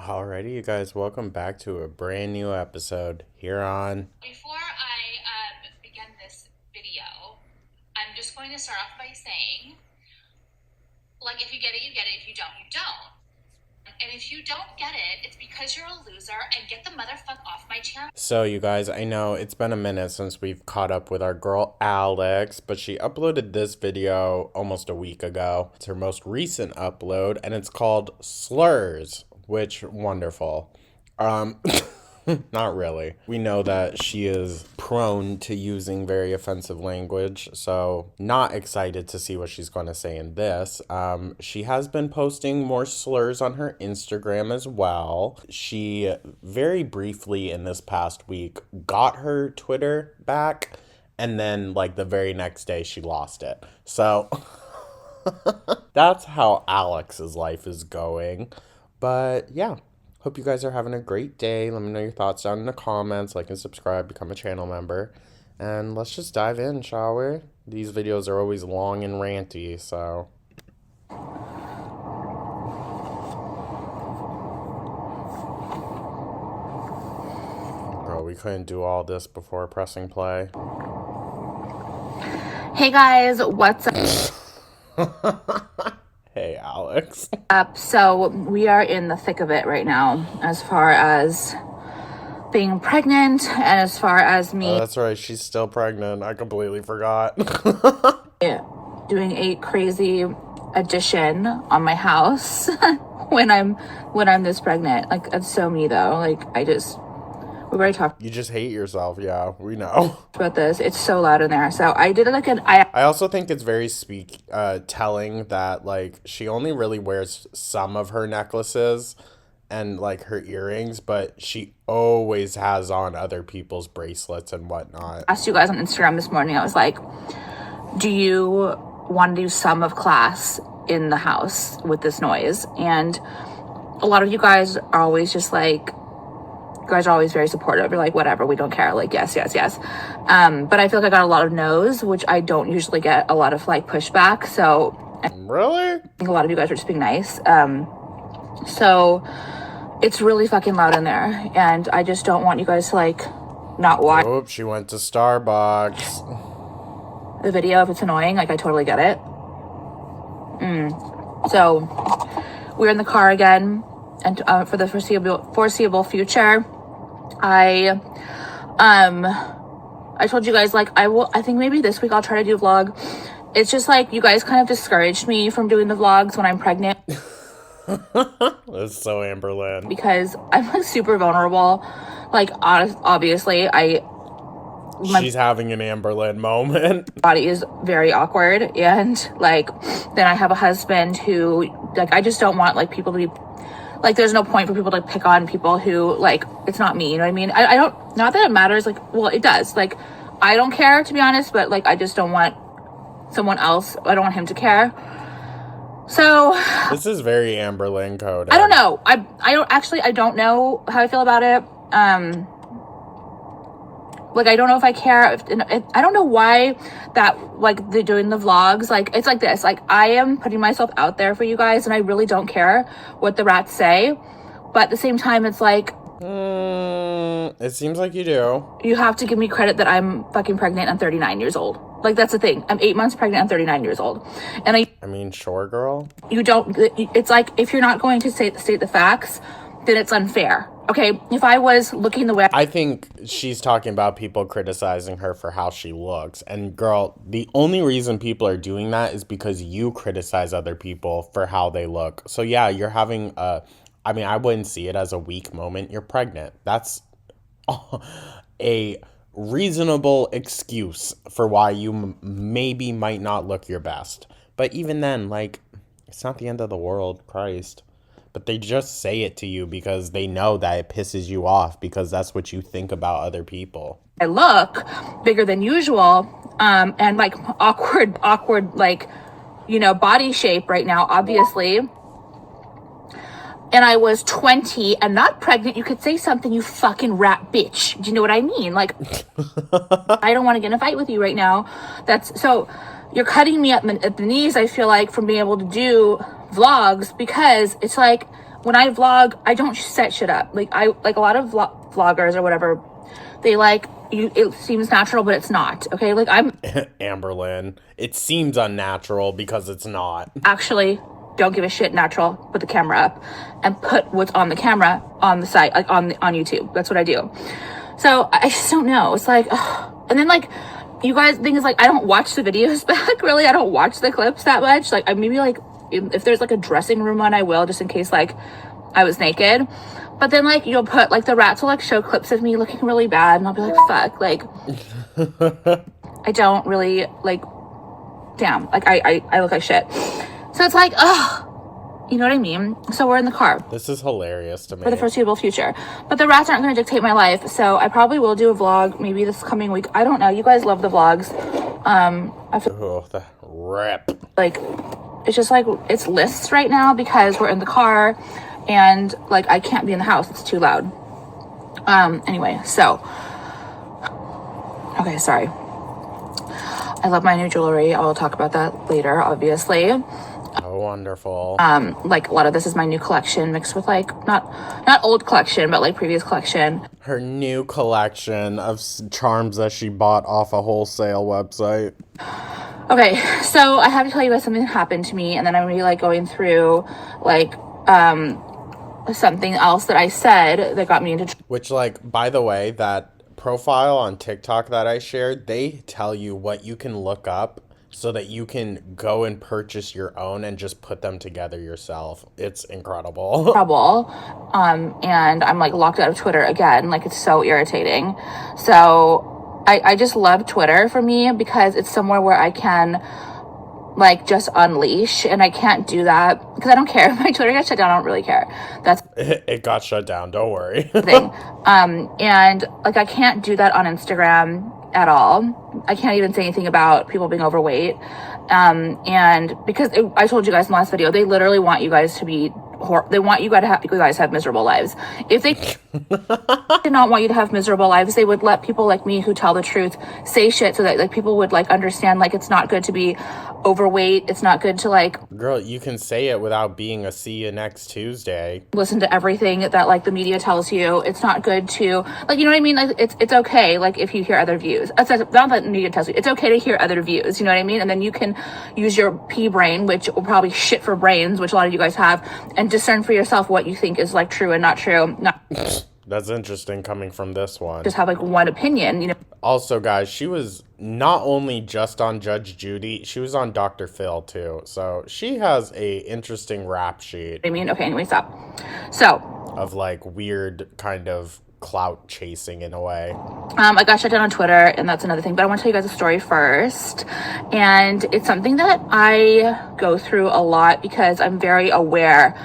Alrighty, you guys, welcome back to a brand new episode here on. Before I begin this video, I'm just going to start off by saying, like, if you get it, you get it. If you don't, you don't. And if you don't get it, it's because you're a loser, and get the motherfuck off my channel. So, you guys, I know it's been a minute since we've caught up with our girl Alex, but she uploaded this video almost a week ago. It's her most recent upload, and it's called Slurs, which, wonderful. Not really. We know that she is prone to using very offensive language, so not excited to see what she's going to say in this. She has been posting more slurs on her Instagram as well. She very briefly in this past week got her Twitter back, and then like the very next day she lost it. So that's how Alex's life is going. But yeah. Hope you guys are having a great day. Let me know your thoughts down in the comments. Like and subscribe, become a channel member. And let's just dive in, shall we? These videos are always long and ranty, so. Oh, we couldn't do all this before pressing play. Hey guys, what's Hey, Alex. up? So we are in the thick of it right now as far as being pregnant and as far as me Oh, that's right. She's still pregnant. I completely forgot. doing a crazy addition on my house when I'm this pregnant. Like, that's so me though. Like, we've already talked You just hate yourself. Yeah, we know. about this. It's so loud in there. So I did like I also think it's very telling that like she only really wears some of her necklaces and like her earrings, but she always has on other people's bracelets and whatnot. asked you guys on Instagram this morning. I was like, do you want to do some of class in the house with this noise? And a lot of you guys are always just like, you guys are always very supportive. You're like, whatever, we don't care. Like, yes. But I feel like I got a lot of no's, which I don't usually get a lot of like pushback. So Really? I think a lot of you guys are just being nice. So it's really fucking loud in there. And I just don't want you guys to like not watch Oops, she went to Starbucks. the video if it's annoying. Like, I totally get it. So we're in the car again. And for the foreseeable future, I told you guys, like, I think maybe this week I'll try to do a vlog. It's just like, you guys kind of discouraged me from doing the vlogs when I'm pregnant. That's so Amberlynn. Because I'm like super vulnerable. Like, obviously, She's having an Amberlynn moment. body is very awkward. And like, then I have a husband who, like, I just don't want like people to be, like, there's no point for people to pick on people who, like, it's not me, you know what I mean? I don't, not that it matters, like, well, it does. Like, I don't care, to be honest, but, like, I just don't want someone else, I don't want him to care. So, This is very Amberlynn code. I don't know. I don't know how I feel about it. Like, I don't know if I care. I don't know why that, like, they're doing the vlogs. Like, it's like this. Like, I am putting myself out there for you guys, and I really don't care what the rats say. But at the same time, it's like, it seems like you do. you have to give me credit that I'm fucking pregnant and 39 years old. Like, that's the thing. I'm 8 months pregnant and 39 years old. And I mean, sure, girl. you don't, it's like, if you're not going to state the facts, then it's unfair. Okay, if I was looking the way I think she's talking about people criticizing her for how she looks. And girl, the only reason people are doing that is because you criticize other people for how they look. So yeah, you're having I mean, I wouldn't see it as a weak moment. You're pregnant. That's a reasonable excuse for why you maybe might not look your best. But even then, like, it's not the end of the world, Christ. But they just say it to you because they know that it pisses you off because that's what you think about other people. I look bigger than usual, and like awkward, like, you know, body shape right now, obviously. And I was 20 and not pregnant, you could say something, you fucking rat bitch. Do you know what I mean? Like, I don't want to get in a fight with you right now. That's so, you're cutting me at the knees, I feel like, from being able to do vlogs, because it's like when I vlog, I don't set shit up. Like a lot of vloggers or whatever, they like you. It seems natural, but it's not. Okay, like I'm Amberlynn, it seems unnatural because it's not. actually don't give a shit natural. Put the camera up and put what's on the camera on the site, like on YouTube. That's what I do. So I just don't know. It's like, ugh. And then like you guys, thing is like I don't watch the videos back. Really, I don't watch the clips that much. Like I maybe like if there's like a dressing room one, I will, just in case like I was naked. But then like you'll put like the rats will like show clips of me looking really bad, and I'll be like, fuck, like I don't really like, damn, like I look like shit. So it's like, ugh, you know what I mean? So we're in the car This is hilarious to me. for the foreseeable future, but the rats aren't going to dictate my life. So I probably will do a vlog maybe this coming week. I don't know. You guys love the vlogs. I feel Oh, the rip. like it's just like it's lists right now because we're in the car and like I can't be in the house, it's too loud. Anyway, so okay, sorry. I love my new jewelry. I will talk about that later, obviously. Oh, wonderful. Like a lot of this is my new collection mixed with like not old collection but like previous collection. Her new collection of charms that she bought off a wholesale website. Okay, so I have to tell you guys something that happened to me, and then I'm really like going through like something else that I said that got me into Which, like, by the way, that profile on TikTok that I shared, they tell you what you can look up so that you can go and purchase your own and just put them together yourself. It's incredible. trouble. And I'm like locked out of Twitter again. Like it's so irritating. So I just love Twitter for me because it's somewhere where I can like just unleash, and I can't do that because I don't care if my Twitter gets shut down. I don't really care. That's It got shut down, don't worry. the thing. And like I can't do that on Instagram at all. I can't even say anything about people being overweight. And because I told you guys in the last video, they literally want you guys to be they want you guys to have miserable lives. If they did not want you to have miserable lives, they would let people like me who tell the truth say shit so that like people would like understand like it's not good to be overweight. It's not good to like Girl, you can say it without being a see you next Tuesday. listen to everything that like the media tells you. It's not good to like, you know what I mean? Like it's okay like if you hear other views. Not that the media tells you. It's okay to hear other views, you know what I mean? And then you can use your pea brain, which will probably shit for brains, which a lot of you guys have, and discern for yourself what you think is like true and not true. Not That's interesting coming from this one. just have like one opinion, you know. Also, guys, she was not only just on Judge Judy, she was on Dr. Phil too. So she has a interesting rap sheet I mean, okay, anyway, stop. So of like weird kind of clout chasing in a way. I got shut down on Twitter, and that's another thing. But I want to tell you guys a story first. And it's something that I go through a lot because I'm very aware.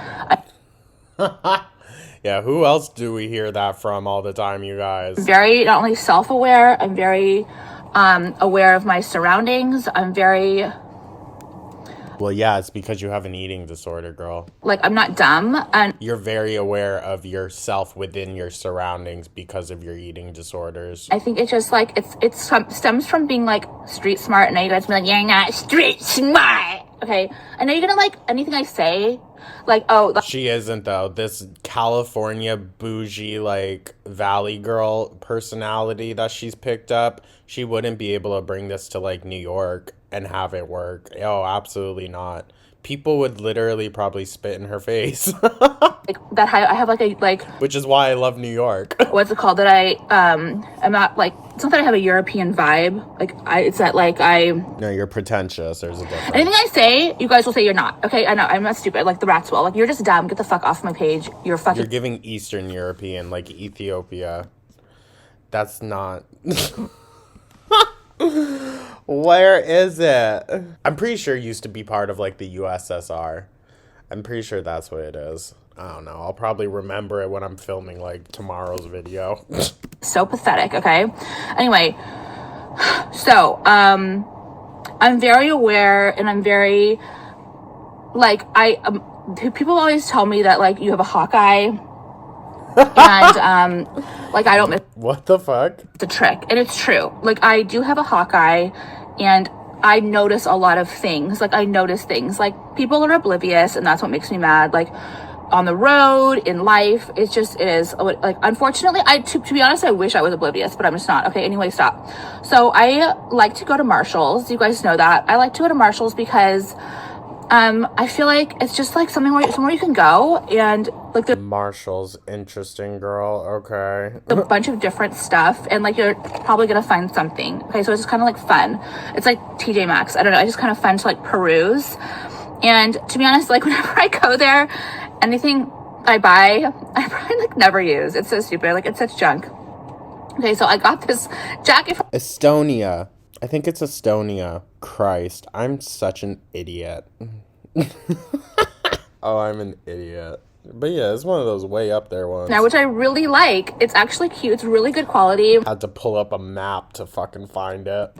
Yeah, who else do we hear that from all the time, you guys? Very, not only self-aware, I'm very aware of my surroundings. I'm very, Well, yeah, it's because you have an eating disorder, girl. like, I'm not dumb. And You're very aware of yourself within your surroundings because of your eating disorders. I think it's just like, it stems from being like street smart. And now you guys be like, you're not street smart. Okay. I know you're gonna like anything I say. Like, oh, She isn't, though. This California bougie, like, valley girl personality that she's picked up, she wouldn't be able to bring this to, like, New York and have it work. Oh, absolutely not. People would literally probably spit in her face. like that I have like a, like, Which is why I love New York. what's it called? That I'm not like, it's not that I have a European vibe. Like, it's that like No, you're pretentious. There's a difference. anything I say, you guys will say you're not. Okay, I know, I'm not stupid. Like the rats will. Like, you're just dumb. Get the fuck off my page. You're fucking. You're giving Eastern European, like Ethiopia. That's not... Where is it? I'm pretty sure it used to be part of, like, the USSR. I'm pretty sure that's what it is. I don't know. I'll probably remember it when I'm filming, like, tomorrow's video. So pathetic. Okay. Anyway, so I'm very aware, and I'm very like people always tell me that like you have a Hawkeye, and like I don't miss What the fuck? the trick, and it's true. Like I do have a Hawkeye, and I notice a lot of things. Like I notice things. Like people are oblivious, and that's what makes me mad. Like on the road, in life. It is like, unfortunately, to be honest, I wish I was oblivious, but I'm just not. Okay, anyway, stop. So I like to go to Marshall's. You guys know that. I like to go to Marshall's because I feel like it's just like somewhere you can go, and like the Marshall's, interesting, girl. Okay. a bunch of different stuff, and like you're probably gonna find something. Okay, so it's just kind of like fun. It's like TJ Maxx. I don't know. It's just kind of fun to like peruse. And to be honest, like whenever I go there, anything I buy, I probably like never use. It's so stupid. Like it's such junk. Okay, so I got this jacket from Estonia. I think it's Estonia. Christ, I'm such an idiot. Oh, I'm an idiot. But yeah, it's one of those way up there ones. now, which I really like. It's actually cute. It's really good quality. I had to pull up a map to fucking find it.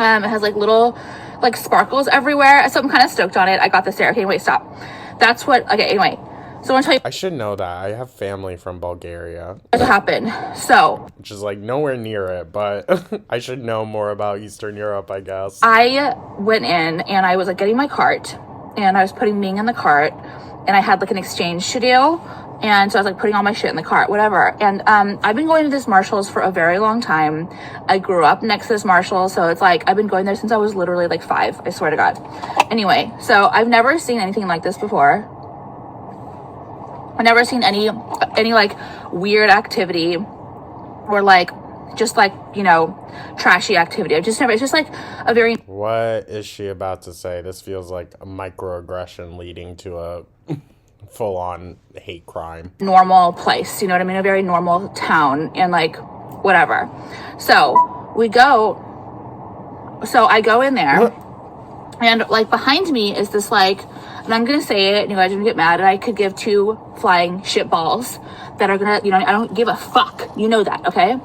It has like little like sparkles everywhere. So I'm kind of stoked on it. I got this there. Okay, wait, stop. That's what, okay, anyway. So I want to tell you I should know that. I have family from Bulgaria, what happened. So which is like nowhere near it, but I should know more about Eastern Europe, I guess. I went in and I was like getting my cart, and I was putting Ming in the cart, and I had like an exchange to do. And so I was like putting all my shit in the cart, whatever. And I've been going to this Marshall's for a very long time. I grew up next to this Marshall, so it's like I've been going there since I was literally like 5. I swear to God. Anyway, so I've never seen anything like this before. I've never seen any like weird activity or like just like, you know, trashy activity. I've just never. It's just like a very What is she about to say? This feels like a microaggression leading to a full-on hate crime. normal place, you know what I mean? A very normal town, and like whatever. So I go in there, and like behind me is this like, and I'm gonna say it and you guys are gonna get mad, and I could give 2 flying shit balls that are gonna, you know, I don't give a fuck, you know that, okay?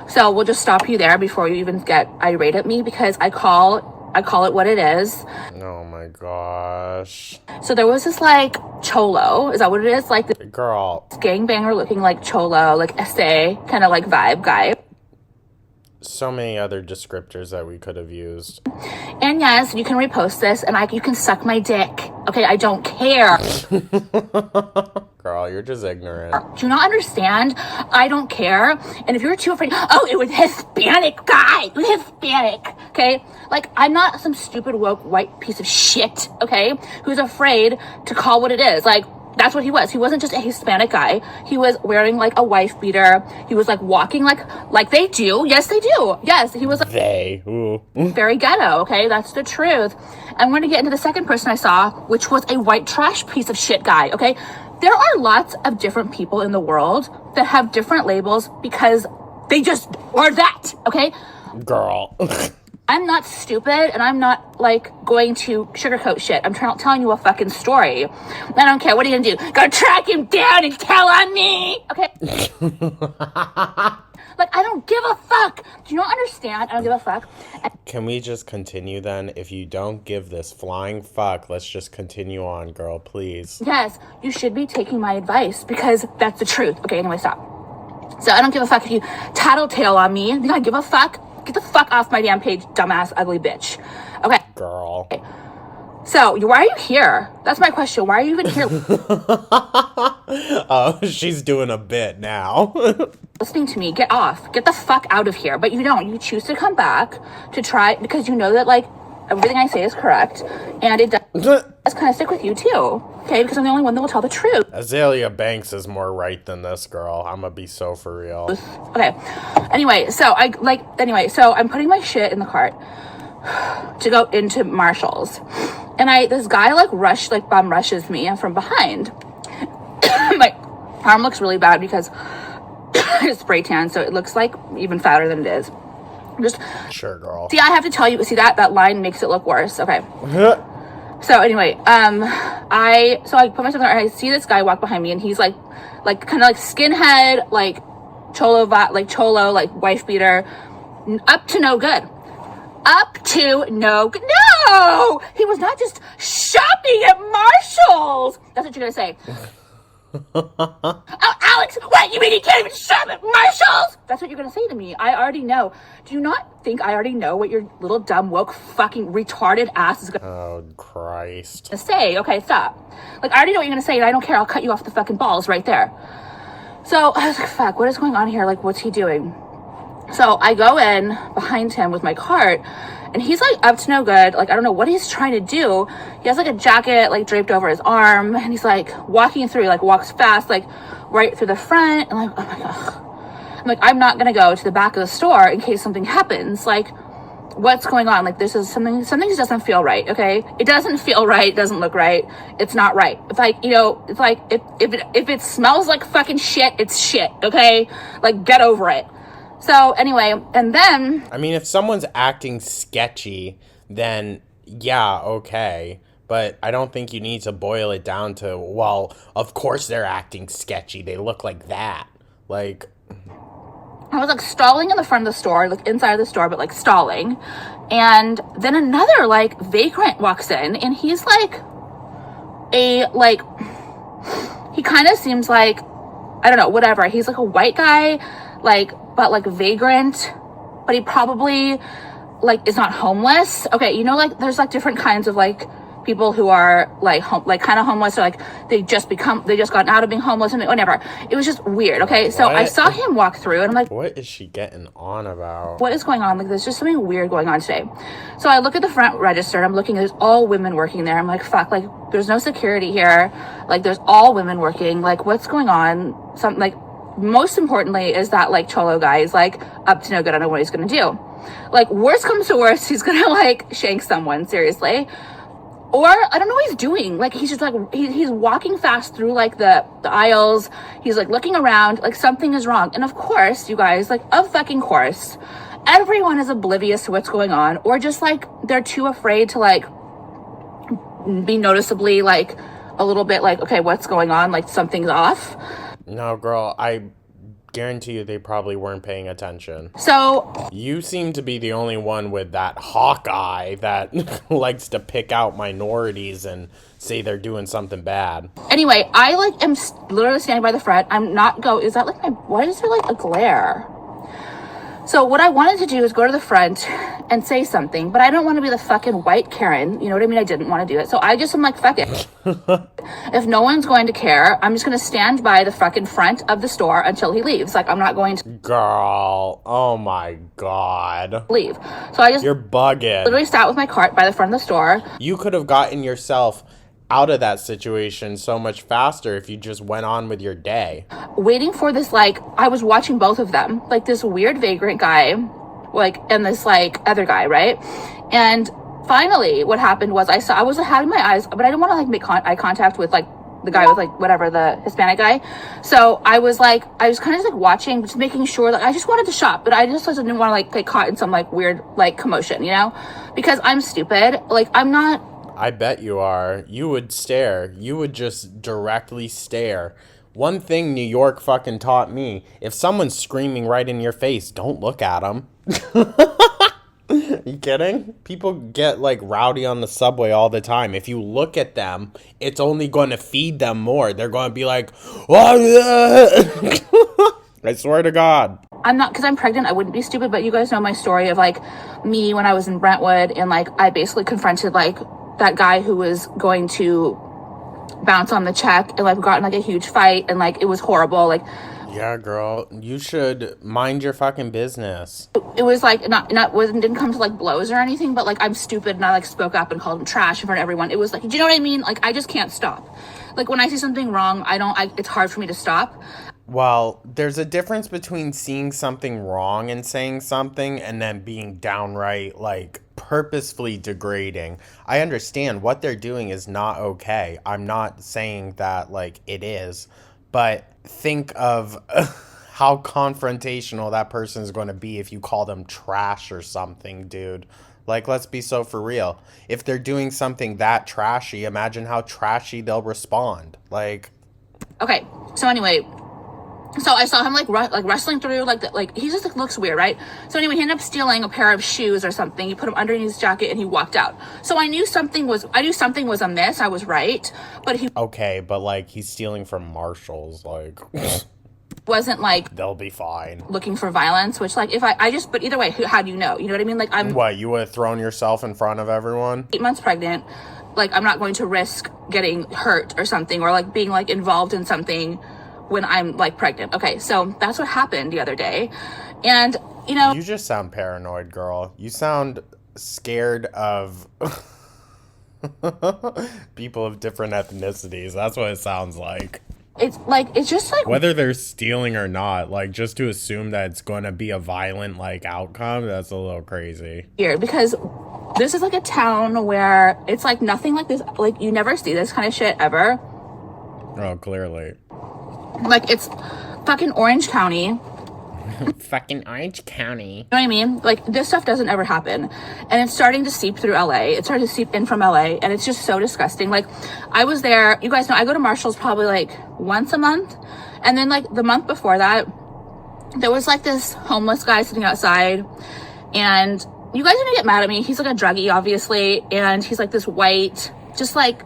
So we'll just stop you there before you even get irate at me, because I call it what it is. Oh my gosh. So there was this like cholo, is that what it is? Like this Girl, gangbanger looking like cholo, like essay kind of like vibe guy. so many other descriptors that we could have used. And yes, you can repost this, and you can suck my dick. Okay, I don't care. Girl, you're just ignorant. Do you not understand? I don't care. And if you're too afraid, oh, it was Hispanic guy. It was Hispanic. Okay? Like, I'm not some stupid woke white piece of shit, okay, who's afraid to call what it is. Like, that's what he was. He wasn't just a Hispanic guy. He was wearing like a wife beater. He was like walking like they do. Yes, they do. Yes, he was Ooh. very ghetto. Okay, that's the truth. I'm going to get into the second person I saw, which was a white trash piece of shit guy. Okay, there are lots of different people in the world that have different labels because they just are that. Okay, Girl. I'm not stupid, and I'm not like going to sugarcoat shit. I'm telling you a fucking story. I don't care. What are you gonna do? Go track him down and tell on me? Okay. Like, I don't give a fuck. Do you not understand? I don't give a fuck. Can we just continue then? If you don't give this flying fuck, let's just continue on, girl, please. Yes, you should be taking my advice, because that's the truth. Okay, anyway, stop. So I don't give a fuck if you tattletale on me. You don't give a fuck. Get the fuck off my damn page, dumbass, ugly bitch. Okay. Girl. So, why are you here? That's my question. Why are you even here Oh, she's doing a bit now. listening to me? Get off. Get the fuck out of here. But you don't. You choose to come back to try, because you know that, like, everything I say is correct. And it does kind of stick with you, too. Okay? Because I'm the only one that will tell the truth. Azalea Banks is more right than this girl. I'm gonna be so for real. Okay. Anyway, so I'm putting my shit in the cart to go into Marshall's. And this guy bum rushes me from behind. My arm looks really bad because it's spray tan, so it looks like even fatter than it is. Sure, girl. See, I have to tell you, that line makes it look worse. Okay. So anyway, I put myself there, and I see this guy walk behind me, and he's like kind of like skinhead, like cholo, like wife beater, up to no good. Up to no good. No! He was not just shopping at Marshall's. That's what you're gonna say. Oh, Alex, what? You mean you can't even shop at Marshall's? That's what you're gonna say to me. I already know. Do you not think I already know what your little dumb woke fucking retarded ass is gonna Oh, Christ. say? Okay, stop. Like, I already know what you're gonna say, and I don't care. I'll cut you off the fucking balls right there. So I was like, fuck, what is going on here? Like, what's he doing? So I go in behind him with my cart, and he's like up to no good. Like, I don't know what he's trying to do. He has like a jacket like draped over his arm, and he's like walking through, like walks fast, like right through the front. And like, oh my God. I'm like, I'm not gonna go to the back of the store in case something happens. Like, what's going on? Like, this is something just doesn't feel right. Okay, it doesn't feel right. It doesn't look right. It's not right. It's like, you know, it's like if it smells like fucking shit, it's shit. Okay, like, get over it. So anyway, and then I mean, if someone's acting sketchy, then yeah, okay. But I don't think you need to boil it down to, well, of course they're acting sketchy. They look like that. Like, I was like stalling in the front of the store, like inside of the store, but like stalling. And then another like vagrant walks in, and he's like he kind of seems like, I don't know, whatever. He's like a white guy, like, but like vagrant, but he probably like is not homeless. Okay, you know, like there's like different kinds of like people who are like like kind of homeless, or like they just gotten out of being homeless and whatever. It was just weird. Okay, so I saw him walk through, and I'm like, what is she getting on about? what is going on? Like, there's just something weird going on today. So I look at the front register, and I'm looking, there's all women working there. I'm like, fuck, like there's no security here. Like, there's all women working. Like, what's going on? Something like, most importantly is that like Cholo guy is like up to no good. I don't know what he's gonna do. Like, worst comes to worst, he's gonna like shank someone, seriously. Or I don't know what he's doing. Like, he's just like, he's walking fast through like the aisles. He's like looking around, like something is wrong. And of course, you guys, like, of fucking course, everyone is oblivious to what's going on, or just like they're too afraid to like be noticeably like a little bit like, okay, what's going on? Like, something's off. No, girl, I guarantee you they probably weren't paying attention. So You seem to be the only one with that hawk eye that likes to pick out minorities and say they're doing something bad. anyway, I like am literally standing by the front. I'm not is that like why is there like a glare? So what I wanted to do is go to the front and say something, but I don't want to be the fucking white Karen. You know what I mean? I didn't want to do it. So I just am like, fuck it. If no one's going to care, I'm just going to stand by the fucking front of the store until he leaves. Like, I'm not going to Girl, oh my God. leave. So I just You're bugging. literally sat with my cart by the front of the store. You could have gotten yourself out of that situation so much faster if you just went on with your day. Waiting for this, like, I was watching both of them, like this weird vagrant guy, like, and this like other guy, right? And finally what happened was I was having my eyes, but I didn't want to like make eye contact with like the guy with like whatever, the Hispanic guy. So I was kind of just like watching, just making sure that I just wanted to shop, but I just didn't want to like get caught in some like weird like commotion, you know, because I'm stupid. Like, I'm not. I bet you are. You would stare. You would just directly stare. One thing New York fucking taught me, if someone's screaming right in your face, don't look at them. You kidding? People get like rowdy on the subway all the time. If you look at them, it's only going to feed them more. They're going to be like, oh, I swear to God. I'm not, because I'm pregnant, I wouldn't be stupid, but you guys know my story of like me when I was in Brentwood, and like I basically confronted like that guy who was going to bounce on the check, and like we got in like a huge fight, and like it was horrible. Like, Yeah, girl, you should mind your fucking business. it was like didn't come to like blows or anything, but like I'm stupid and I like spoke up and called him trash in front of everyone. It was like, do you know what I mean? Like, I just can't stop. Like, when I see something wrong, it's hard for me to stop. Well, there's a difference between seeing something wrong and saying something and then being downright, like, purposefully degrading. I understand what they're doing is not okay. I'm not saying that, like, it is. But think of how confrontational that person is going to be if you call them trash or something, dude. Like, let's be so for real. If they're doing something that trashy, imagine how trashy they'll respond. Like, Okay, so anyway, So I saw him like wrestling through like he just like looks weird, right? So anyway, he ended up stealing a pair of shoes or something. He put them underneath his jacket and he walked out. So I knew something was amiss. I was right, but he Okay, but like he's stealing from Marshalls, like wasn't like they'll be fine. looking for violence. Which like if I just but either way, how do you know? You know what I mean? Like I'm What, you would have thrown yourself in front of everyone? 8 months pregnant. Like I'm not going to risk getting hurt or something or like being like involved in something when I'm like pregnant. Okay, so that's what happened the other day. And you know, You just sound paranoid, girl. You sound scared of people of different ethnicities. That's what it sounds like. it's just like Whether they're stealing or not, like just to assume that it's going to be a violent like outcome, that's a little crazy. weird because this is like a town where it's like nothing like this. Like you never see this kind of shit ever. Oh, clearly. Like it's fucking Orange County. You know Fucking Orange County. what I mean? Like this stuff doesn't ever happen. And it's starting to seep through LA. It's starting to seep in from LA and it's just so disgusting. Like I was there, you guys know I go to Marshall's probably like once a month. And then like the month before that, there was like this homeless guy sitting outside and you guys are gonna get mad at me. He's like a druggie, obviously, and he's like this white, just like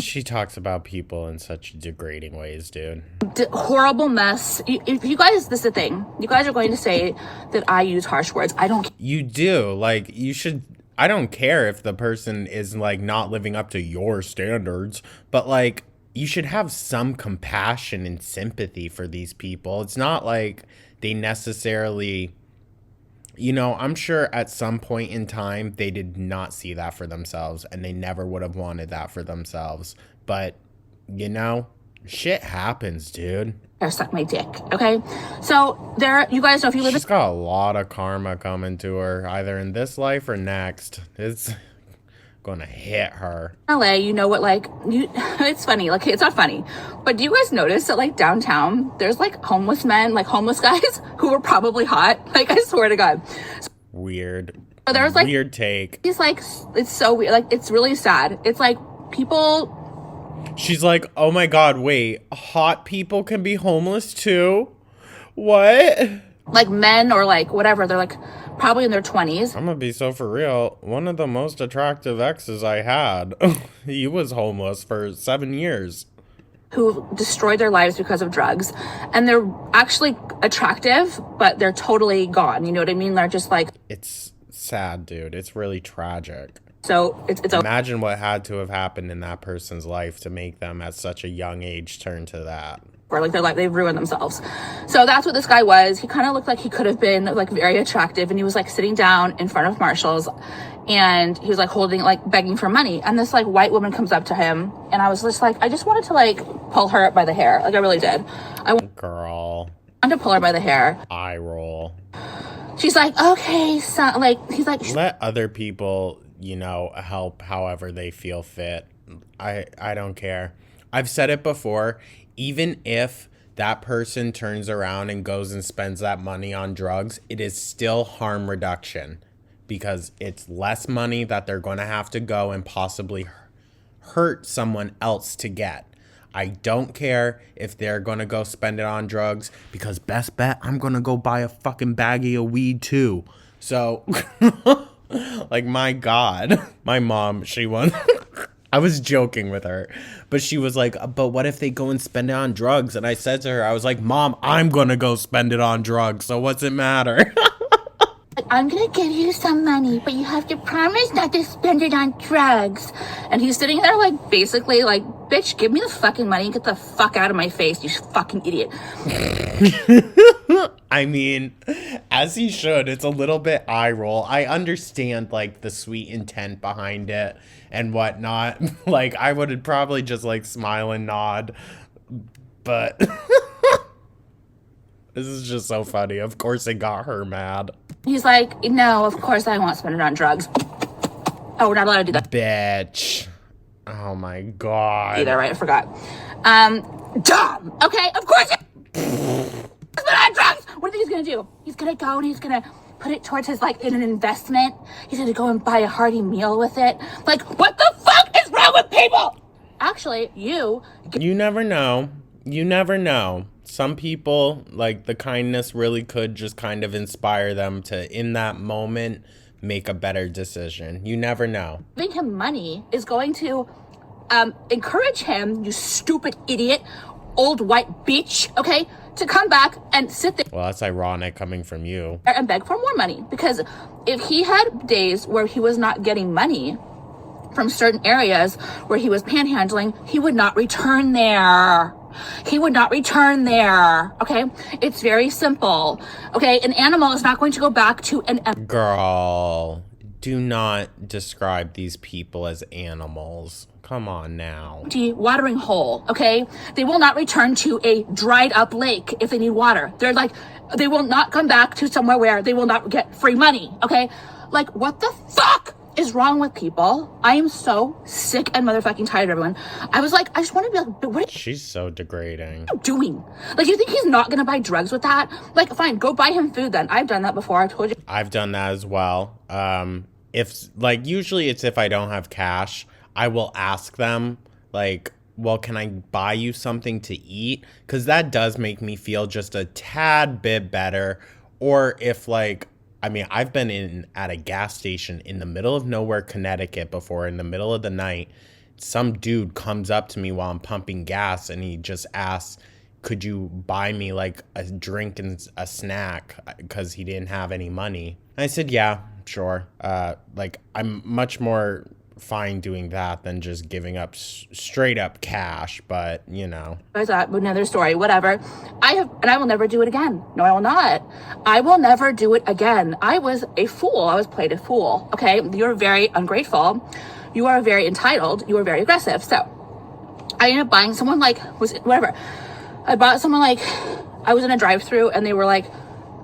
She talks about people in such degrading ways, dude. horrible mess. If you guys, this is the thing. You guys are going to say that I use harsh words. I don't. You do. Like, you should. I don't care if the person is, like, not living up to your standards, but, like, you should have some compassion and sympathy for these people. It's not like they necessarily. You know, I'm sure at some point in time they did not see that for themselves and they never would have wanted that for themselves. But, you know, shit happens, dude. Suck my dick. Okay, so there. You guys know if you live in She's got a lot of karma coming to her, either in this life or next. It's gonna hit her. LA, you know what, like, you, it's funny, like, it's not funny, but do you guys notice that, like, downtown, there's, like, homeless men, like, homeless guys who are probably hot? Like, I swear to God. Weird. So there's, like, Weird take. he's, like, it's so weird, like, it's really sad. It's, like, people, She's like, oh my god, wait, hot people can be homeless too? What? like, men or, like, whatever, they're, like, probably in their 20s. I'm gonna be so for real. One of the most attractive exes I had, he was homeless for 7 years. Who destroyed their lives because of drugs, and they're actually attractive, but they're totally gone. You know what I mean? They're just like, It's sad, dude. It's really tragic. so it's Imagine what had to have happened in that person's life to make them at such a young age turn to that. or like they're like they've ruined themselves. So that's what this guy was. He kind of looked like he could have been like very attractive, and he was like sitting down in front of Marshall's, and he was like holding like begging for money. And this like white woman comes up to him, and I was just like, I just wanted to like pull her up by the hair, like I really did. I Girl, wanted to pull her by the hair. eye roll. She's like, okay, so like he's like, Let other people, you know, help however they feel fit. I don't care. I've said it before, even if that person turns around and goes and spends that money on drugs, it is still harm reduction because it's less money that they're going to have to go and possibly hurt someone else to get. I don't care if they're going to go spend it on drugs because best bet, I'm going to go buy a fucking baggie of weed too. So, like, my God, my mom, she won. I was joking with her, but she was like, but what if they go and spend it on drugs? And I said to her, I was like, Mom, I'm going to go spend it on drugs. So what's it matter? I'm gonna give you some money, but you have to promise not to spend it on drugs. And he's sitting there like basically like, bitch, give me the fucking money and get the fuck out of my face, you fucking idiot. I mean, as he should. It's a little bit eye roll. I understand like the sweet intent behind it and whatnot. Like I would probably just like smile and nod, but this is just so funny. Of course it got her mad. He's like, no, of course I won't spend it on drugs. Oh, we're not allowed to do that Bitch. Oh my God. either, right? I forgot. Dumb. Okay, of course spend on drugs. What do you think he's gonna do? He's gonna go and he's gonna put it towards his like in an investment. He's gonna go and buy a hearty meal with it. Like, what the fuck is wrong with people? Actually, You never know. You never know. some people, like, the kindness really could just kind of inspire them to, in that moment, make a better decision. You never know. Giving him money is going to encourage him, you stupid idiot, old white bitch, okay, to come back and sit there. Well, that's ironic coming from you. And beg for more money. Because if he had days where he was not getting money from certain areas where he was panhandling, he would not return there. He would not return there. Okay? It's very simple. Okay? An animal is not going to go back to an... Girl, do not describe these people as animals. Come on now. empty watering hole, okay? They will not return to a dried up lake if they need water. They're like, they will not come back to somewhere where they will not get free money, okay? Like, what the fuck is wrong with people? I am so sick and motherfucking tired of everyone. I was like, I just want to be like, but what are She's so degrading. you doing? Like, you think he's not gonna buy drugs with that? Like, fine, go buy him food then. I've done that before, I told you. I've done that as well. If, like, usually it's if I don't have cash, I will ask them, like, well, can I buy you something to eat? Because that does make me feel just a tad bit better. Or if, like, I mean, I've been at a gas station in the middle of nowhere, Connecticut before, in the middle of the night. Some dude comes up to me while I'm pumping gas and he just asks, could you buy me like a drink and a snack? Because he didn't have any money. And I said, yeah, sure. Like, I'm much more fine doing that than just giving up straight up cash, but you know. I thought, another story, whatever. I will never do it again. No, I will not. I will never do it again. I was a fool. I was played a fool. Okay, you're very ungrateful. You are very entitled. You are very aggressive. So I ended up buying someone like whatever. I bought someone like I was in a drive-thru and they were like,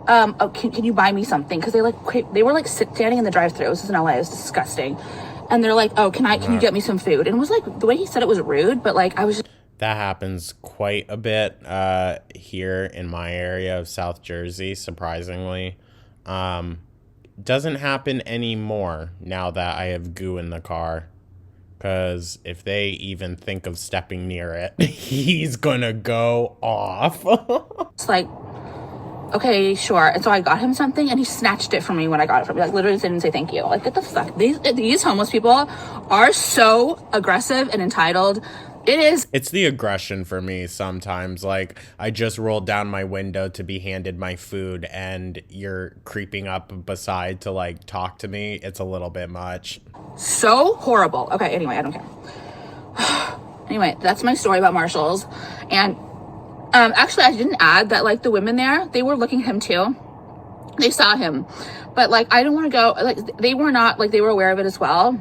oh, can you buy me something? Because they were like standing in the drive-thru. This is in LA. It was disgusting. And they're like, oh, can you get me some food? And it was like, the way he said it was rude, but like, I was just... That happens quite a bit here in my area of South Jersey, surprisingly. Doesn't happen anymore now that I have goo in the car. Because if they even think of stepping near it, he's gonna go off. It's like, okay, sure. And so I got him something and he snatched it from me when I got it from me. Like, literally didn't say thank you. Like, what the fuck? These homeless people are so aggressive and entitled. It's the aggression for me sometimes. Like, I just rolled down my window to be handed my food and you're creeping up beside to like talk to me. It's a little bit much. So horrible. Okay, anyway, I don't care. Anyway, that's my story about Marshalls. And actually, I didn't add that, like, the women there, they were looking at him too. They saw him. But, like, I don't want to go, like, they were not, like, they were aware of it as well.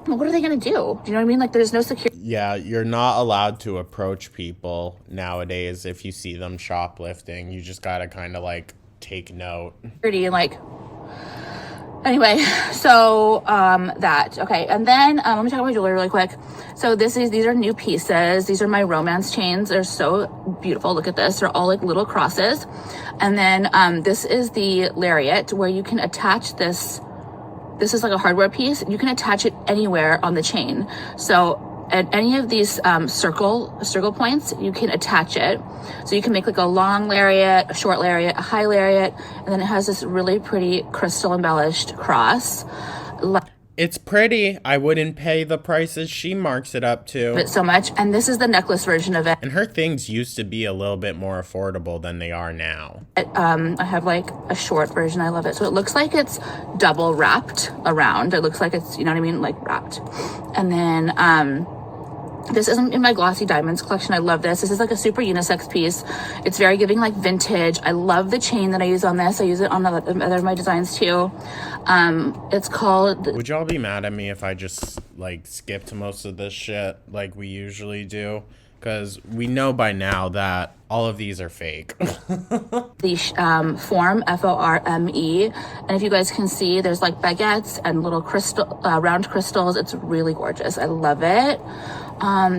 Well, what are they going to do? Do you know what I mean? Like, there's no security. Yeah, you're not allowed to approach people nowadays if you see them shoplifting. You just got to kind of, like, take note. And, like, anyway, so, that, okay. And then, let me talk about my jewelry really quick. So these are new pieces. These are my romance chains. They're so beautiful. Look at this. They're all like little crosses. And then, this is the lariat where you can attach this. This is like a hardware piece. You can attach it anywhere on the chain. So at any of these, circle points, you can attach it. So you can make like a long lariat, a short lariat, a high lariat. And then it has this really pretty crystal embellished cross. It's pretty. I wouldn't pay the prices she marks it up to. But so much. And this is the necklace version of it. And her things used to be a little bit more affordable than they are now. I have like a short version. I love it. So it looks like it's double wrapped around. It looks like it's, you know what I mean? Like wrapped. And then, this isn't in my glossy diamonds collection. I love this. This is like a super unisex piece. It's very giving like vintage. I love the chain that I use on this. I use it on other of my designs too. It's called... Would y'all be mad at me if I just like skipped most of this shit like we usually do? Because we know by now that all of these are fake. The Forme, F-O-R-M-E. And if you guys can see, there's like baguettes and little crystal, round crystals. It's really gorgeous. I love it.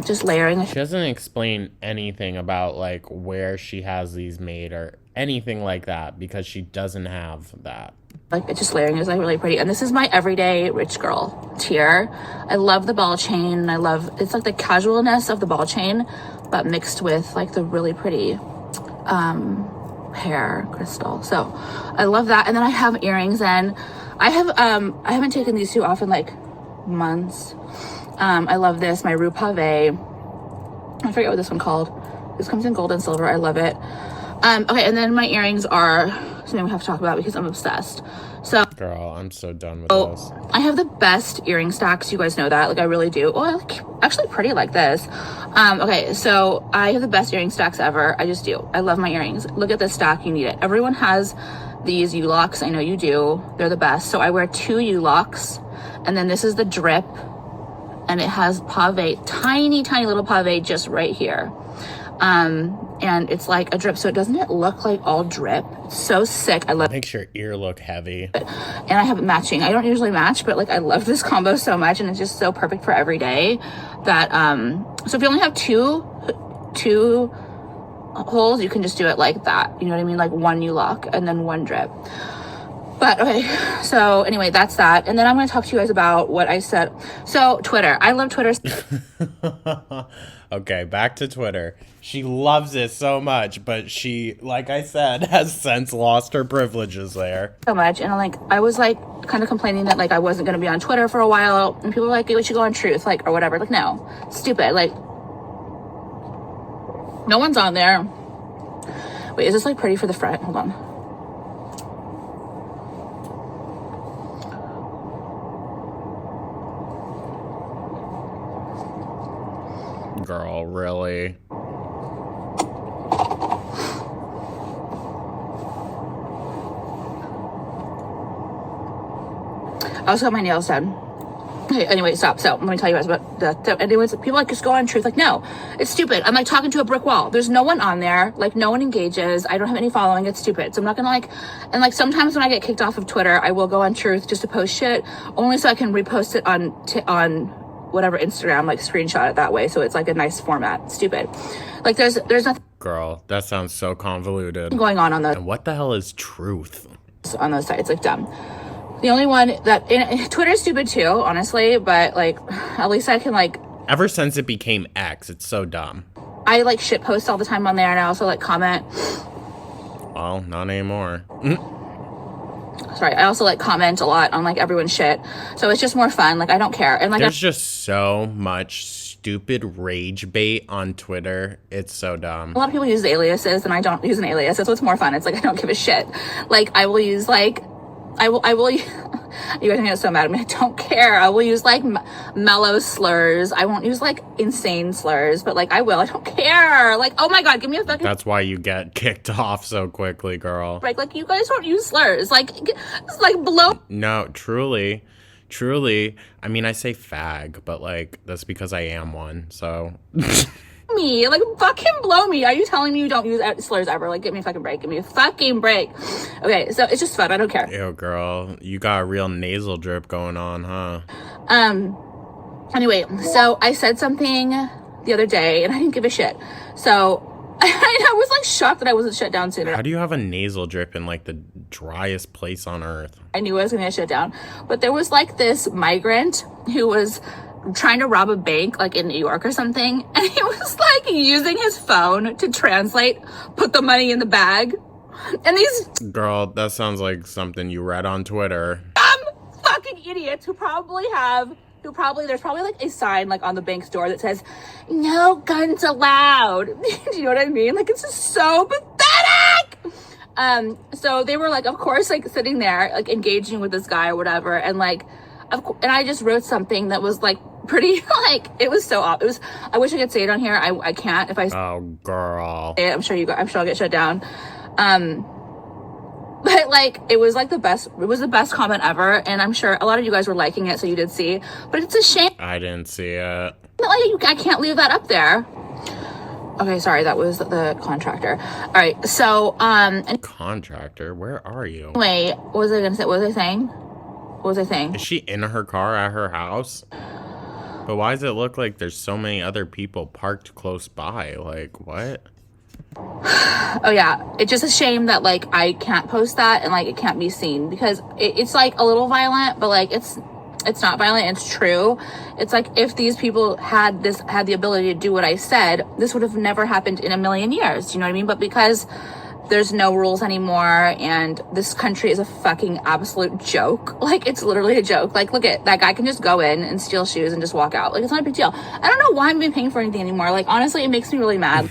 Just layering. She doesn't explain anything about like where she has these made or anything like that because she doesn't have that. Like, it's just layering is like really pretty. And this is my everyday rich girl tier. I love the ball chain. It's like the casualness of the ball chain, but mixed with like the really pretty hair crystal. So I love that. And then I have earrings, and I haven't taken these two off in like months. I love this, my Rue Pavé. I forget what this one called. This comes in gold and silver. I love it. Okay, and then my earrings are something we have to talk about because I'm obsessed. So, girl, I'm so done with this. I have the best earring stacks. You guys know that. Like, I really do. Oh, I like, actually pretty like this. Okay, so I have the best earring stacks ever. I just do. I love my earrings. Look at this stack. You need it. Everyone has these U-locks. I know you do. They're the best. So I wear 2 U-locks, and then this is the drip, and it has pave, tiny, tiny little pave just right here. And it's like a drip, so doesn't it look like all drip? It's so sick. I love it. Makes your ear look heavy. And I have it matching. I don't usually match, but like I love this combo so much, and it's just so perfect for every day that so if you only have two holes, you can just do it like that. You know what I mean? Like 1 U-lock and then 1 drip. But okay, so anyway, that's that. And then I'm going to talk to you guys about what I said. So Twitter, I love Twitter. Okay, back to Twitter. She loves it so much, but she, like I said, has since lost her privileges there. So much. And I was like kind of complaining that like I wasn't going to be on Twitter for a while. And people were like, hey, we should go on Truth, like, or whatever. Like, no, stupid. Like, no one's on there. Wait, is this like pretty for the front? Hold on. Girl, really? I also got my nails done. Okay, anyway, stop. So, let me tell you guys about the anyways, people like just go on Truth. Like, no, it's stupid. I'm like talking to a brick wall. There's no one on there. Like, no one engages. I don't have any following. It's stupid. So I'm not gonna like, and like sometimes when I get kicked off of Twitter, I will go on Truth just to post shit, only so I can repost it on whatever Instagram, like screenshot it that way. So it's like a nice format. Stupid. Like there's nothing. Girl, that sounds so convoluted. Going on And what the hell is Truth? on those sites, like dumb. The only one that Twitter's stupid too, honestly, but like at least I can like. Ever since it became X, it's so dumb. I like shit post all the time on there, and I also like comment. Well, not anymore. Sorry, I also like comment a lot on like everyone's shit, so it's just more fun. Like I don't care, and like there's just so much stupid rage bait on Twitter. It's so dumb. a lot of people use aliases, and I don't use an alias. That's what's more fun. It's like I don't give a shit. Like I will use like. I will. You guys are gonna get so mad at me. I don't care. I will use like mellow slurs. I won't use like insane slurs, but like I will. I don't care. Like, oh my god, give me a fucking. That's why you get kicked off so quickly, girl. break. Like you guys don't use slurs. Like, it's like blow. No, truly. I mean, I say fag, but like that's because I am one. So. Me, like fucking blow me. Are you telling me you don't use slurs ever? Like, give me a fucking break. Give me a fucking break. Okay, so it's just fun. I don't care. Ew, girl, you got a real nasal drip going on, huh? Anyway, so I said something the other day, and I didn't give a shit. So I was like shocked that I wasn't shut down sooner. How do you have a nasal drip in like the driest place on earth? I knew I was gonna get shut down, but there was like this migrant who was trying to rob a bank like in New York or something, and he was like using his phone to translate, put the money in the bag, and these Girl, that sounds like something you read on Twitter. dumb fucking idiots who there's probably like a sign like on the bank's door that says no guns allowed. Do you know what I mean? Like it's just so pathetic. So they were like, of course, like sitting there like engaging with this guy or whatever, and like and I just wrote something that was like pretty like it was so off. It was, I wish I could say it on here. I can't. If I Oh, girl. say it, I'm sure I'll get shut down. But like it was like the best comment ever, and I'm sure a lot of you guys were liking it, so you did see. But it's a shame I didn't see it. that, like I can't leave that up there. Okay, sorry, that was the contractor. All right, so Contractor, where are you? anyway, what was I gonna say? What was I saying? Is she in her car at her house? But why does it look like there's so many other people parked close by? Like, what? Oh yeah, it's just a shame that like I can't post that and like it can't be seen because it's like a little violent, but like it's It's not violent, it's true. It's like if these people had the ability to do what I said, this would have never happened in a million years. You know what I mean? But because there's no rules anymore and this country is a fucking absolute joke. Like, it's literally a joke. Like, look at that guy can just go in and steal shoes and just walk out. Like, it's not a big deal. I don't know why I'm being paying for anything anymore. Like, honestly, it makes me really mad.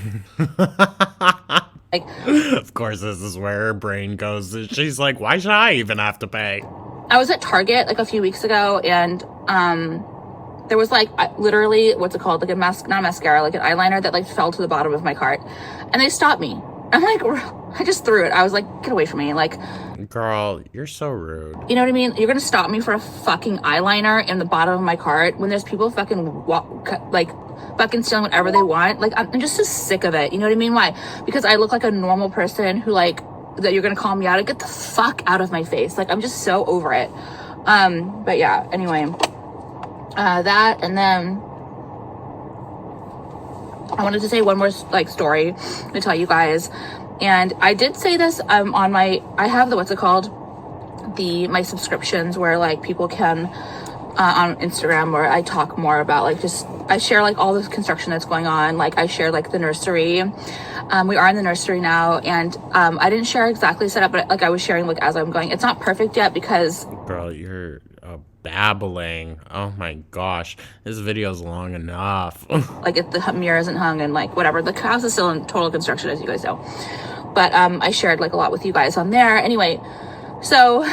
Like, of course, this is where her brain goes. She's like, why should I even have to pay? I was at Target like a few weeks ago, and there was like literally, what's it called? Like not a mascara, like an eyeliner that like fell to the bottom of my cart, and they stopped me. I'm like, I just threw it. I was like, get away from me. Like, girl, you're so rude. You know what I mean? You're gonna stop me for a fucking eyeliner in the bottom of my cart when there's people fucking fucking stealing whatever they want. Like, I'm just so sick of it. You know what I mean? Why? Because I look like a normal person who like, that you're gonna call me out and get the fuck out of my face. Like, I'm just so over it. But yeah, anyway, that, and then I wanted to say one more like story to tell you guys. And I did say this on I have the, what's it called? My subscriptions where like people can on Instagram where I talk more about like I share like all the construction that's going on. Like, I share like the nursery. We are in the nursery now, and I didn't share exactly set up, but like I was sharing like as I'm going. It's not perfect yet because, girl, you're babbling. Oh my gosh, this video's long enough. like, if the mirror isn't hung and like whatever, the house is still in total construction, as you guys know. But I shared like a lot with you guys on there. Anyway, so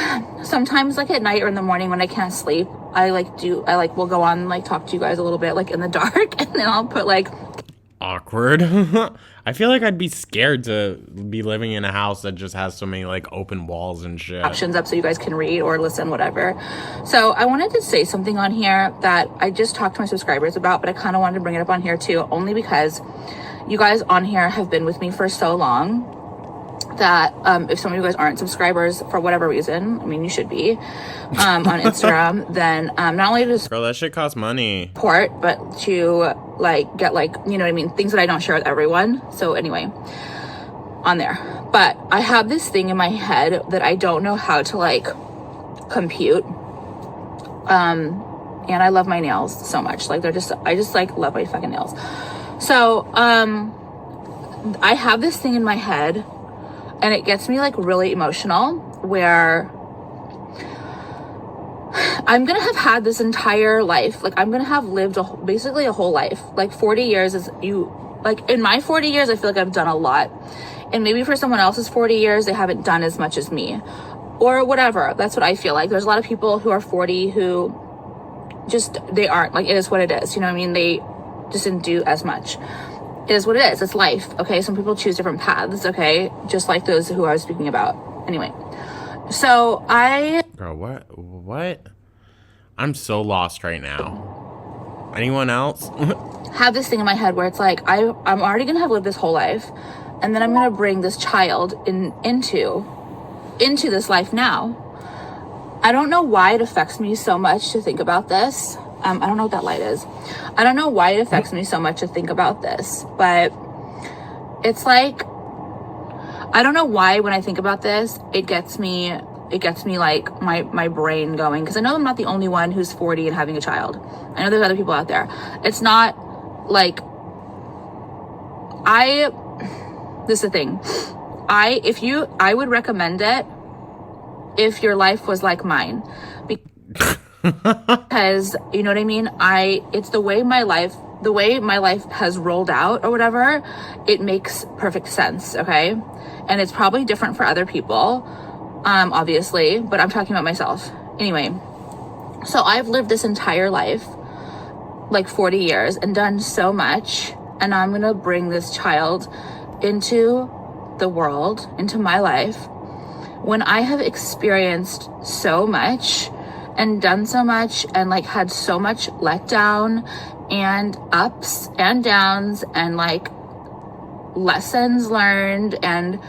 sometimes like at night or in the morning when I can't sleep, I will go on and like talk to you guys a little bit like in the dark, and then I'll put like awkward. I feel like I'd be scared to be living in a house that just has so many like open walls and shit. Options up so you guys can read or listen, whatever. So I wanted to say something on here that I just talked to my subscribers about, but I kind of wanted to bring it up on here too, only because you guys on here have been with me for so long that if some of you guys aren't subscribers for whatever reason, I mean, you should be on Instagram, then not only to girl, that shit costs money, support, but to like get like, you know what I mean, things that I don't share with everyone. So anyway, on there. But I have this thing in my head that I don't know how to like compute. And I love my nails so much. Like, I just like love my fucking nails. So I have this thing in my head, and it gets me like really emotional, where I'm gonna have had this entire life, like I'm gonna have lived basically a whole life. Like 40 years is like in my 40 years, I feel like I've done a lot. And maybe for someone else's 40 years, they haven't done as much as me or whatever. That's what I feel like. There's a lot of people who are 40 who just, they aren't, like, it is what it is. You know what I mean? They just didn't do as much. It is what it is. It's life. Okay. Some people choose different paths. Okay. Just like those who I was speaking about. Anyway. So girl, what? I'm so lost right now. Anyone else? have this thing in my head where it's like, I'm already going to have lived this whole life. And then I'm going to bring this child into this life now. I don't know why it affects me so much to think about this. I don't know what that light is. I don't know why it affects me so much to think about this, but it's like, I don't know why when I think about this, it gets me like my brain going, because I know I'm not the only one who's 40 and having a child. I know there's other people out there. It's not like this is the thing. I would recommend it if your life was like mine. Because you know what I mean? It's the way my life has rolled out or whatever, it makes perfect sense, okay? And it's probably different for other people, obviously, but I'm talking about myself. Anyway, so I've lived this entire life, like 40 years, and done so much, and I'm gonna bring this child into the world, into my life, when I have experienced so much and done so much and like had so much letdown and ups and downs and like lessons learned and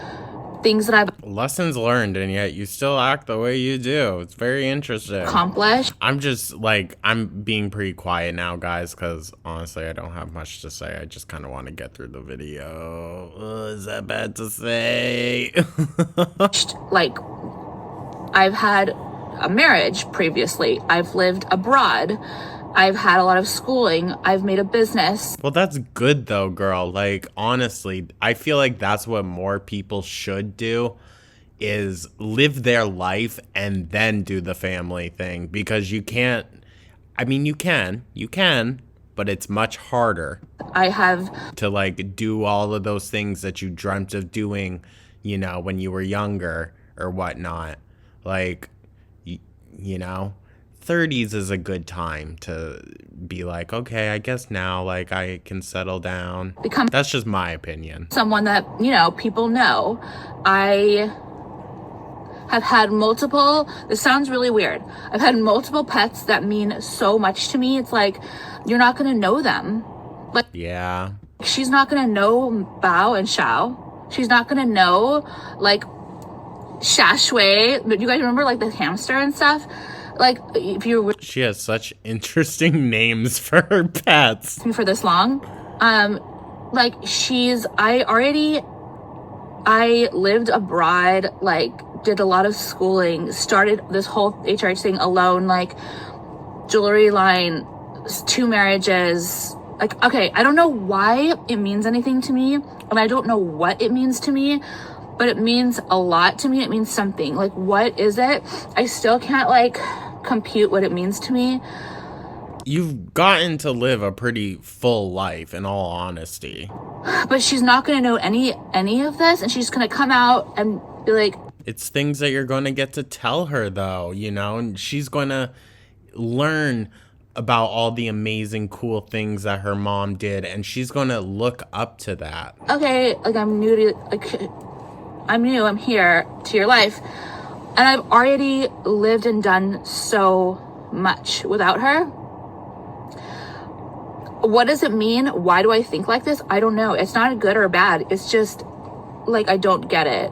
things that I've lessons learned, and yet you still act the way you do. It's very interesting. Accomplished. I'm just like, I'm being pretty quiet now, guys, because honestly, I don't have much to say. I just kind of want to get through the video. Is that bad to say? Like, I've had a marriage previously. I've lived abroad. I've had a lot of schooling. I've made a business. Well, that's good though, girl. Like, honestly, I feel like that's what more people should do, is live their life and then do the family thing, because you can't, I mean, you can, but it's much harder I have to like do all of those things that you dreamt of doing, you know, when you were younger or whatnot. Like, you know, 30s is a good time to be like, okay, I guess now like I can settle down. become That's just my opinion. someone that, you know, people know. I have had multiple, this sounds really weird. I've had multiple pets that mean so much to me. It's like, you're not going to know them. Like, Yeah. she's not going to know Bao and Xiao. She's not going to know, like, Shashway. But you guys remember, like, the hamster and stuff? Like, if you were She has such interesting names for her pets. for this long, like, I lived abroad, like, did a lot of schooling, started this whole HRH thing alone, like, jewelry line, 2 marriages. Like, okay, I don't know why it means anything to me, and I don't know what it means to me, but it means a lot to me. It means something. Like, what is it? I still can't, like, compute what it means to me. You've gotten to live a pretty full life, in all honesty. But she's not going to know any of this, and she's going to come out and be like, It's things that you're going to get to tell her, though, you know, and she's going to learn about all the amazing, cool things that her mom did, and she's going to look up to that. okay, like, I'm here to your life, and I've already lived and done so much without her. What does it mean? Why do I think like this? I don't know. It's not good or bad. It's just, like, I don't get it.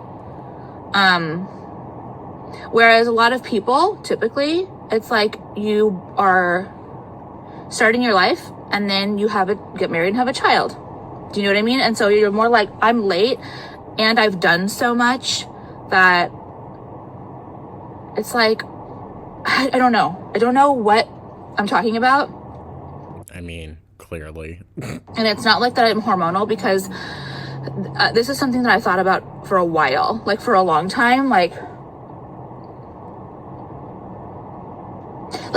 Whereas a lot of people, typically, it's like you are starting your life and then you get married and have a child. Do you know what I mean? And so you're more like, I'm late and I've done so much that it's like, I don't know. I don't know what I'm talking about. I mean, clearly. And it's not like that I'm hormonal, because this is something that I thought about for a while, like for a long time. Like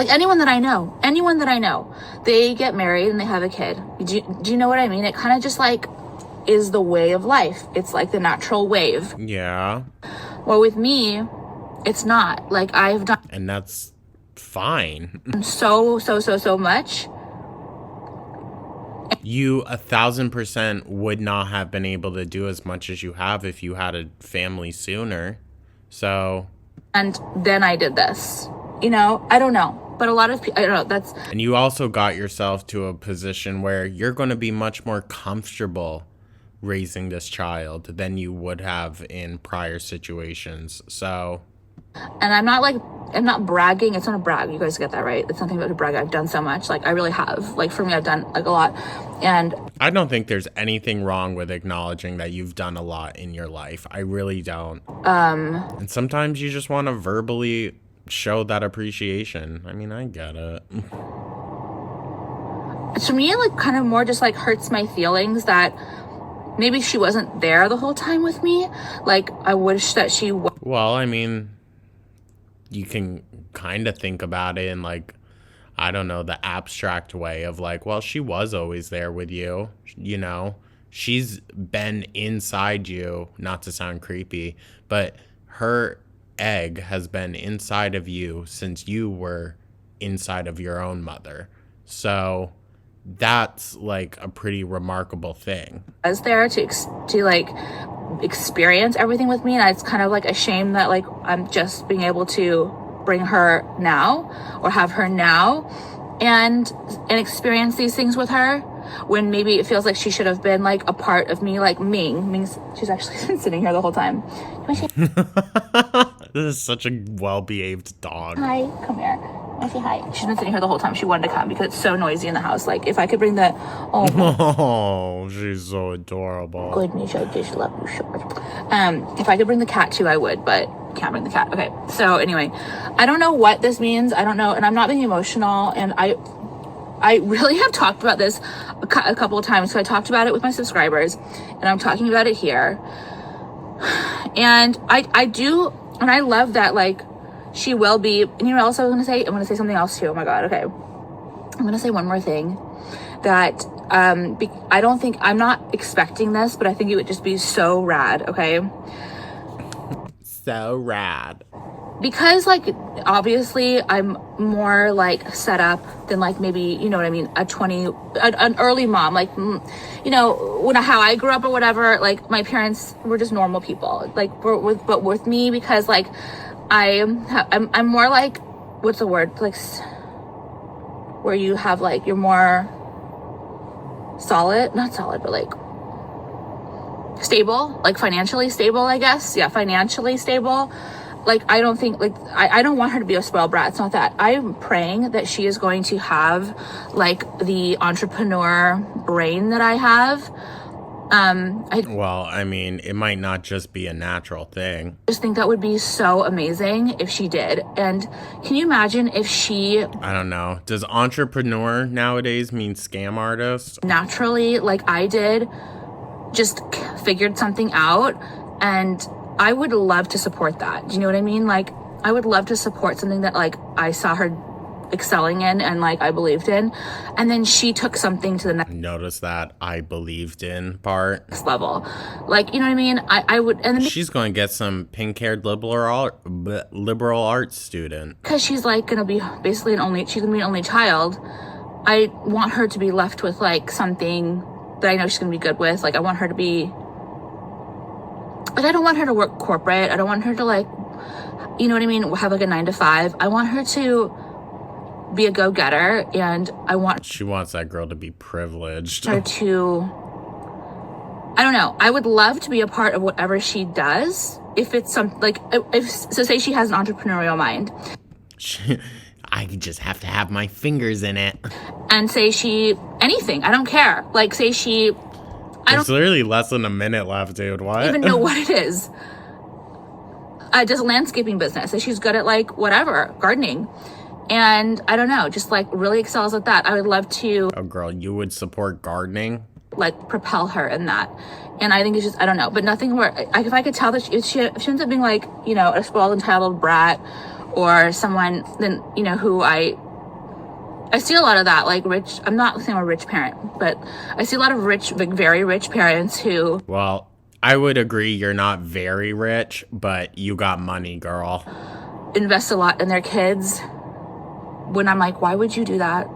anyone that I know, they get married and they have a kid. Do you know what I mean? It kind of just like is the way of life. It's like the natural wave. Yeah. Well, with me, it's not. Like, I've done And that's fine. so much. You 1,000% would not have been able to do as much as you have if you had a family sooner. So. And then I did this. You know, I don't know. But a lot of people, I don't know, And you also got yourself to a position where you're going to be much more comfortable raising this child than you would have in prior situations. So. And I'm not bragging. It's not a brag. You guys get that, right? It's nothing but a brag. I've done so much. Like, I really have. Like, for me, I've done, like, a lot. And I don't think there's anything wrong with acknowledging that you've done a lot in your life. I really don't. And sometimes you just want to verbally show that appreciation. I mean, I get it. to me, it, like, kind of more just, like, hurts my feelings that maybe she wasn't there the whole time with me. Like, I wish that she was. Well, I mean, you can kind of think about it in, like, I don't know, the abstract way of like, well, she was always there with you, you know, she's been inside you, not to sound creepy, but her egg has been inside of you since you were inside of your own mother. So that's like a pretty remarkable thing. I was there to like experience everything with me, and it's kind of like a shame that like I'm just being able to bring her now or have her now and experience these things with her, when maybe it feels like she should have been like a part of me. Like Ming's, she's actually been sitting here the whole time. This is such a well-behaved dog. Hi, come here. I say hi. She's been sitting here the whole time. She wanted to come because it's so noisy in the house. Like, if I could bring the Oh, she's so adorable. good, Misha, just love you so much. If I could bring the cat too, I would, but can't bring the cat. Okay, so anyway, I don't know what this means. I don't know, and I'm not being emotional, and I really have talked about this a couple of times. So I talked about it with my subscribers, and I'm talking about it here. And I do, and I love that, like, she will be, and you know what else I was going to say something else too. Oh my God. Okay. I'm going to say one more thing that, I don't think, I'm not expecting this, but I think it would just be so rad. Okay. So rad. Because, like, obviously I'm more like set up than, like, maybe, you know what I mean, an early mom, like, you know, how I grew up or whatever. Like, my parents were just normal people, like, but with me, because, like, I'm more like, what's the word, like, where you have, like, you're more not solid, but like stable, like financially stable, I guess. Yeah, financially stable. Like, I don't think, like, I don't want her to be a spoiled brat. It's not that. I'm praying that she is going to have, like, the entrepreneur brain that I have. Well, I mean, it might not just be a natural thing. I just think that would be so amazing if she did. And can you imagine if she... I don't know. Does entrepreneur nowadays mean scam artist? Naturally, like I did, just figured something out, and I would love to support that. Do you know what I mean? Like, I would love to support something that, like, I saw her excelling in and, like, I believed in, and then she took something to the next. Notice that I believed in part. Next level. Like, you know what I mean? I would, and then she's going to get some pink-haired liberal arts student. Because she's, like, gonna be basically she's gonna be an only child. I want her to be left with, like, something that I know she's gonna be good with. Like, I want her to be, like, I don't want her to work corporate. I don't want her to, like, you know what I mean, have, like, a 9-to-5. I want her to be a go-getter, and she wants that girl to be privileged. Her to, I don't know. I would love to be a part of whatever she does. If it's so say she has an entrepreneurial mind. I just have to have my fingers in it. And say anything. I don't care. Like, say there's literally less than a minute left, dude. What? Even know what it is. Does a landscaping business. Say she's good at, like, whatever, gardening. And I don't know, just, like, really excels at that. I would love to... Oh, girl, you would support gardening? Like, propel her in that. And I think it's just, I don't know, but nothing where... if I could tell that if she ends up being, like, you know, a spoiled, entitled brat, or someone, then, you know, who I see a lot of that, like, rich... I'm not saying I'm a rich parent, but I see a lot of rich, like, very rich parents who... Well, I would agree you're not very rich, but you got money, girl. Invest a lot in their kids... When I'm like, why would you do that?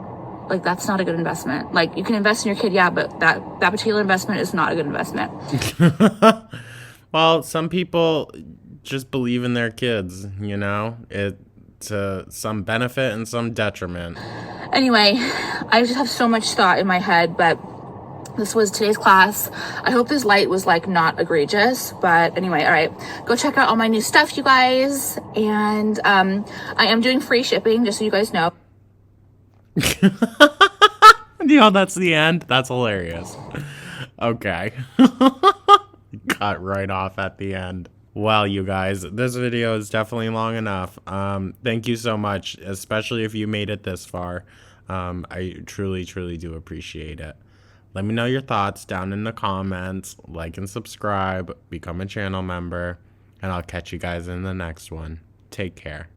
Like, that's not a good investment. Like, you can invest in your kid, yeah, but that particular investment is not a good investment. Well, some people just believe in their kids, you know? It's some benefit and some detriment. Anyway, I just have so much thought in my head, but this was today's class. I hope this light was, like, not egregious, but anyway, all right. Go check out all my new stuff, you guys. And I am doing free shipping, just so you guys know. You know, that's the end. That's hilarious. Okay. Cut right off at the end. Well, you guys, this video is definitely long enough. Thank you so much, especially if you made it this far. I truly, truly do appreciate it. Let me know your thoughts down in the comments. Like and subscribe. Become a channel member. And I'll catch you guys in the next one. Take care.